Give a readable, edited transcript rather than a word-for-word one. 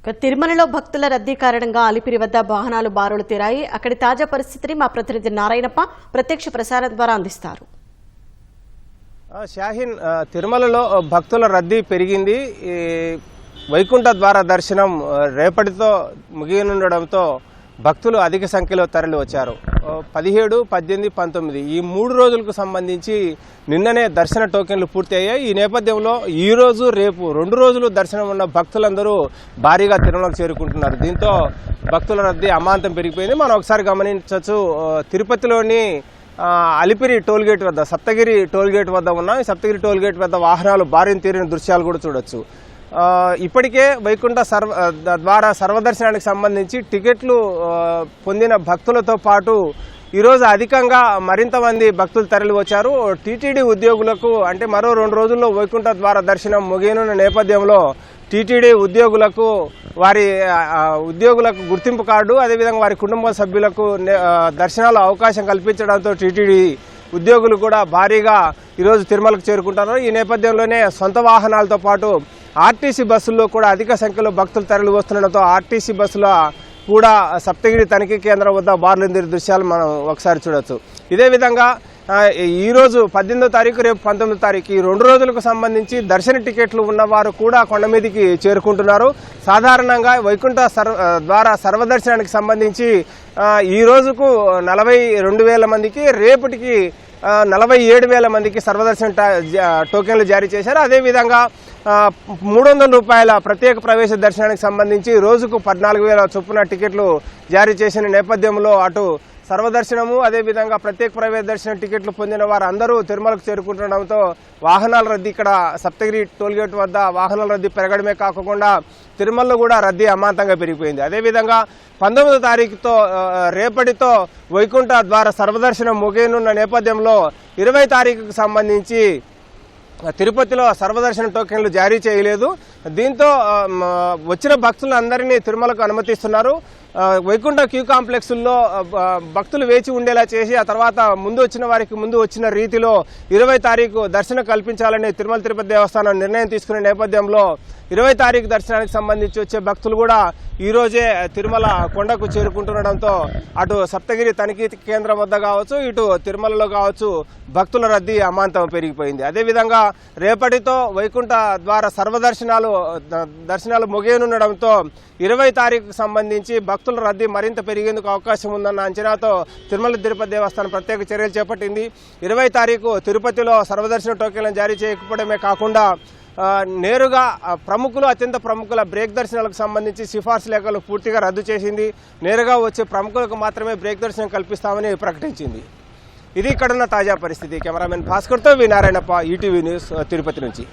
తిరుమలలో భక్తుల రద్దీ కారణంగా అలిపిరి వద్ద వాహనాలు బారులు తీరాయి. అక్కడి తాజా పరిస్థితిని మా ప్రతినిధి నారాయణప్ప ప్రత్యక్ష ప్రసారం ద్వారా అందిస్తారు. షాహీన్, తిరుమలలో భక్తుల రద్దీ పెరిగింది. వైకుంఠ ద్వార దర్శనం రేపటితో ముగియనుండడంతో భక్తులు అధిక సంఖ్యలో తరలి వచ్చారు. 17, 18, 19 ఈ 3 రోజులకు సంబంధించి నిన్ననే దర్శన టోకెన్లు పూర్తి అయ్యాయి. ఈ నేపథ్యంలో ఈ రోజు రేపు 2 రోజులు దర్శనం ఉన్న భక్తులందరూ భారీగా తిరుమలకు చేరుకుంటున్నారు. దీంతో భక్తుల రద్దీ అమాంతం పెరిగిపోయింది. మనం ఒకసారి గమనించవచ్చు, తిరుపతిలోని అలిపిరి టోల్గేట్ వద్ద, సప్తగిరి టోల్గేట్ వద్ద ఉన్నాం. ఈ సప్తగిరి టోల్గేట్ వద్ద వాహనాలు భారీని తీరిన దృశ్యాలు కూడా చూడొచ్చు. ఇప్పటికే వైకుంఠ ద్వారా సర్వదర్శనానికి సంబంధించి టికెట్లు పొందిన భక్తులతో పాటు ఈరోజు అధికంగా మరింత మంది భక్తులు తరలి వచ్చారు. టీటీడీ ఉద్యోగులకు అంటే మరో 2 రోజుల్లో వైకుంఠ ద్వార దర్శనం ముగియనున్న నేపథ్యంలో టీటీడీ ఉద్యోగులకు వారి ఉద్యోగులకు గుర్తింపు కార్డు, అదేవిధంగా వారి కుటుంబ సభ్యులకు దర్శనాలు అవకాశం కల్పించడంతో టీటీడీ ఉద్యోగులు కూడా భారీగా ఈరోజు తిరుమలకు చేరుకుంటున్నారు. ఈ నేపథ్యంలోనే సొంత వాహనాలతో పాటు ఆర్టీసీ బస్సుల్లో కూడా అధిక సంఖ్యలో భక్తులు తరలి వస్తుండటంతో ఆర్టీసీ బస్సుల కూడా సప్తగిరి తనిఖీ కేంద్రం వద్ద బార్లు దృశ్యాలు మనం ఒకసారి చూడొచ్చు. ఇదే విధంగా ఈరోజు 18వ తారీఖు, రేపు 19వ తారీఖు ఈ 2 రోజులకు సంబంధించి దర్శన టికెట్లు ఉన్నవారు కూడా కొండ మీదకి చేరుకుంటున్నారు. సాధారణంగా వైకుంఠ ద్వారా సర్వదర్శనానికి సంబంధించి ఈ రోజుకు 42,000 మందికి, రేపటికి 47,000 మందికి సర్వదర్శన టోకెన్లు జారీ చేశారు. అదేవిధంగా 300 రూపాయల ప్రత్యేక ప్రవేశ దర్శనానికి సంబంధించి రోజుకు 14,000 చొప్పున టికెట్లు జారీ చేసిన నేపథ్యంలో అటు సర్వదర్శనము, అదేవిధంగా ప్రత్యేక ప్రవేశ దర్శన టికెట్లు పొందిన వారు అందరూ తిరుమలకు చేరుకుంటుండడంతో వాహనాల రద్దీ ఇక్కడ సప్తగిరి టోల్గేట్ వద్ద వాహనాల రద్దీ పెరగడమే కాకుండా తిరుమలలో కూడా రద్దీ అమాంతంగా పెరిగిపోయింది. అదేవిధంగా 19వ తారీఖుతో రేపటితో వైకుంఠ ద్వార సర్వదర్శనం ముగియనున్న నేపథ్యంలో 20వ తారీఖుకు సంబంధించి తిరుపతిలో సర్వదర్శన టోకెన్లు జారీ చేయలేదు. దీంతో వచ్చిన భక్తులందరినీ తిరుమలకు అనుమతిస్తున్నారు. వైకుంఠ క్యూ కాంప్లెక్స్లో భక్తులు వేచి ఉండేలా చేసి ఆ తర్వాత ముందు వచ్చిన వారికి ముందు వచ్చిన రీతిలో 20వ తారీఖు దర్శనం కల్పించాలని తిరుమల తిరుపతి దేవస్థానం నిర్ణయం తీసుకునే నేపథ్యంలో 20వ తారీఖు దర్శనానికి సంబంధించి వచ్చే భక్తులు కూడా ఈరోజే తిరుమల కొండకు చేరుకుంటుండడంతో అటు సప్తగిరి తనిఖీ కేంద్రం వద్ద కావచ్చు, ఇటు తిరుమలలో కావచ్చు భక్తుల రద్దీ అమాంతం పెరిగిపోయింది. అదేవిధంగా రేపటితో వైకుంఠ ద్వార దర్శనాలు ముగియనుండడంతో 20వ తారీఖుకు సంబంధించి భక్తుల రద్దీ మరింత పెరిగేందుకు అవకాశం ఉందన్న అంచనాతో తిరుమల తిరుపతి దేవస్థానం ప్రత్యేక చర్యలు చేపట్టింది. 20వ తారీఖు తిరుపతిలో సర్వదర్శన టోకెన్లను జారీ చేయకపోవడమే కాకుండా నేరుగా అత్యంత ప్రముఖుల బ్రేక్ దర్శనాలకు సంబంధించి సిఫార్సు లేఖలు పూర్తిగా రద్దు చేసింది. నేరుగా వచ్చే ప్రముఖులకు మాత్రమే బ్రేక్ దర్శనం కల్పిస్తామని ప్రకటించింది. ఇది ఇక్కడున్న తాజా పరిస్థితి. కెమెరామెన్ భాస్కర్తో వి నారాయణప్ప, ఈటీవీ న్యూస్, తిరుపతి నుంచి.